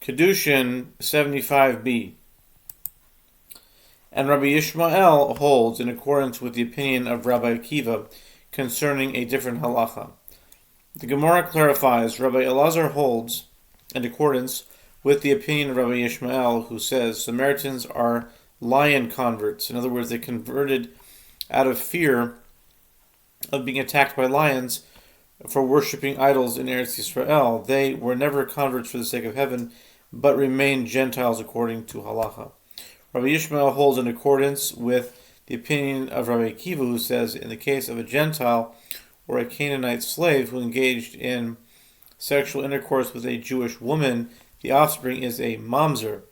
Kiddushin 75b. And Rabbi Yishmael holds in accordance with the opinion of Rabbi Akiva concerning a different halacha. The Gemara clarifies, Rabbi Elazar holds in accordance with the opinion of Rabbi Yishmael, who says Samaritans are lion converts. In other words, they converted out of fear of being attacked by lions for worshipping idols in Eretz Yisrael. They were never converts for the sake of heaven, but remained Gentiles according to halacha. Rabbi Yishmael holds in accordance with the opinion of Rabbi Akiva, who says in the case of a Gentile or a Canaanite slave who engaged in sexual intercourse with a Jewish woman, the offspring is a mamzer.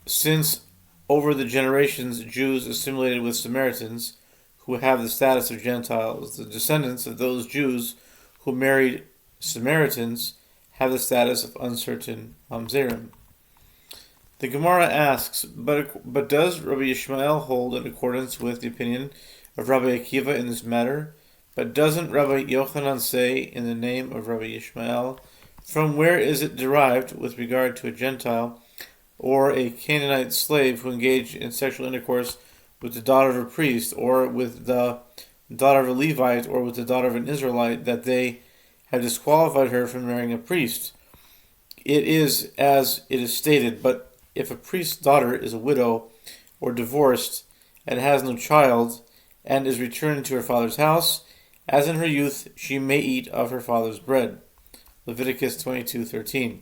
Since over the generations Jews assimilated with Samaritans, who have the status of Gentiles, the descendants of those Jews who married Samaritans have the status of uncertain mamzerim. The Gemara asks, but does Rabbi Yishmael hold in accordance with the opinion of Rabbi Akiva in this matter? But doesn't Rabbi Yochanan say in the name of Rabbi Yishmael, from where is it derived with regard to a Gentile or a Canaanite slave who engaged in sexual intercourse with the daughter of a priest, or with the daughter of a Levite, or with the daughter of an Israelite, that they have disqualified her from marrying a priest? It is as it is stated, but if a priest's daughter is a widow or divorced and has no child and is returned to her father's house, as in her youth she may eat of her father's bread. Leviticus 22:13.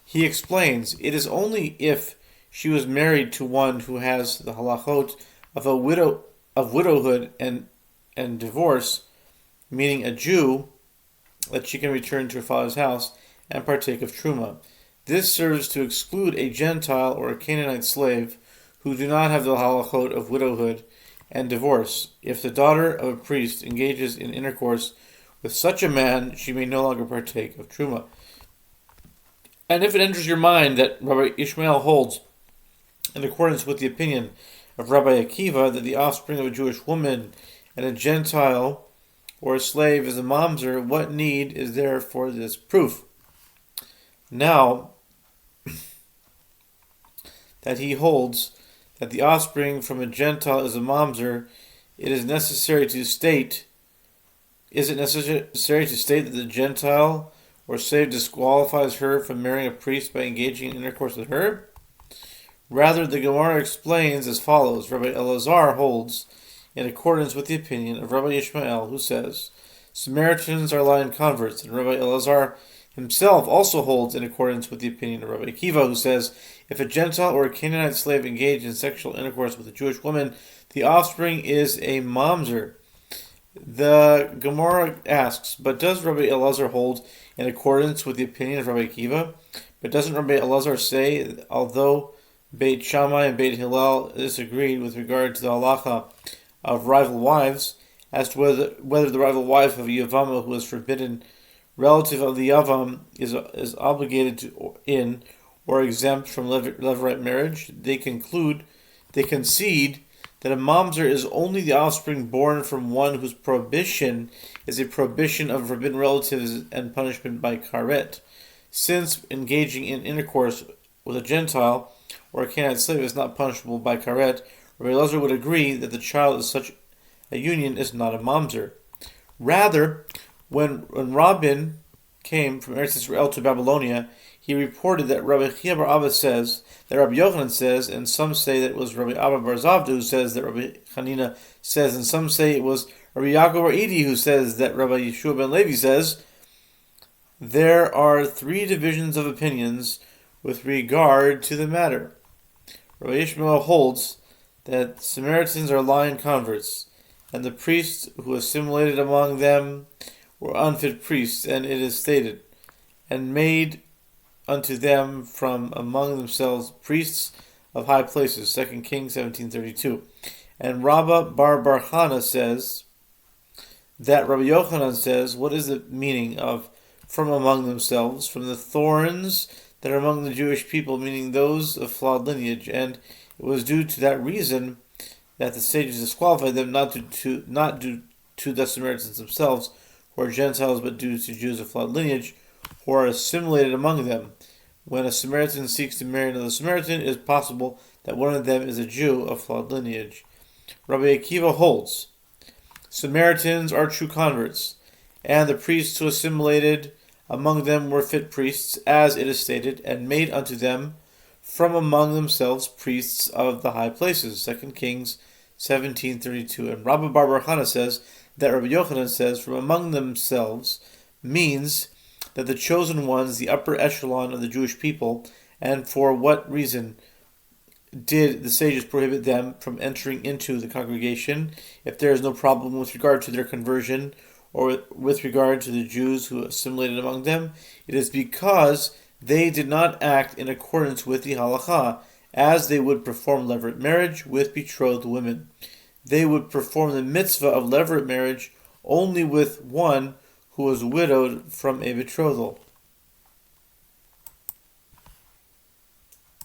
He explains, it is only if she was married to one who has the halachot of widowhood and divorce, meaning a Jew, that she can return to her father's house and partake of truma. This serves to exclude a Gentile or a Canaanite slave who do not have the halachot of widowhood and divorce. If the daughter of a priest engages in intercourse with such a man, she may no longer partake of truma. And if it enters your mind that Rabbi Ishmael holds, in accordance with the opinion of Rabbi Akiva, that the offspring of a Jewish woman and a Gentile or a slave is a mamzer, what need is there for this proof? Now that he holds that the offspring from a Gentile is a mamzer, is it necessary to state that the Gentile or slave disqualifies her from marrying a priest by engaging in intercourse with her? Rather, the Gemara explains as follows. Rabbi Elazar holds in accordance with the opinion of Rabbi Yishmael, who says Samaritans are lion converts, and Rabbi Elazar himself also holds in accordance with the opinion of Rabbi Akiva, who says if a Gentile or a Canaanite slave engage in sexual intercourse with a Jewish woman, the offspring is a mamzer. The Gemara asks, but does Rabbi Elazar hold in accordance with the opinion of Rabbi Akiva? But doesn't Rabbi Elazar say, although Beit Shammai and Beit Hillel disagreed with regard to the halacha of rival wives, as to whether the rival wife of a Yavama who was forbidden relative of the Yavam is obligated or exempt from levirate marriage, they concede that a mamzer is only the offspring born from one whose prohibition is a prohibition of forbidden relatives and punishment by karet. Since engaging in intercourse with a Gentile or a Canaanite slave is not punishable by karet, Rabbi Elazar would agree that the child of such a union is not a mamzer. Rather, when Rabin came from Eretz Yisrael to Babylonia, he reported that Rabbi Chia bar Abba says, that Rabbi Yochanan says, and some say that it was Rabbi Abba bar Zavda who says that Rabbi Hanina says, and some say it was Rabbi Yaakov bar Idi who says that Rabbi Yeshua ben Levi says. There are three divisions of opinions with regard to the matter. Rabbi Ishmael holds that Samaritans are lion converts, and the priests who assimilated among them were unfit priests, and it is stated, and made unto them from among themselves priests of high places, 2 Kings 17:32. And Rabbah bar Barchana says that Rabbi Yochanan says, what is the meaning of from among themselves? From the thorns that are among the Jewish people, meaning those of flawed lineage, and it was due to that reason that the sages disqualified them, not due to the Samaritans themselves, who are Gentiles, but due to Jews of flawed lineage, who are assimilated among them. When a Samaritan seeks to marry another Samaritan, it is possible that one of them is a Jew of flawed lineage. Rabbi Akiva holds, Samaritans are true converts, and the priests who assimilated among them were fit priests, as it is stated, and made unto them from among themselves priests of the high places. 2 Kings 17:32. And Rabbi Bar Chana says that Rabbi Yochanan says from among themselves means that the chosen ones, the upper echelon of the Jewish people, and for what reason did the sages prohibit them from entering into the congregation if there is no problem with regard to their conversion or with regard to the Jews who assimilated among them? It is because they did not act in accordance with the halakha, as they would perform levirate marriage with betrothed women. They would perform the mitzvah of levirate marriage only with one who was widowed from a betrothal.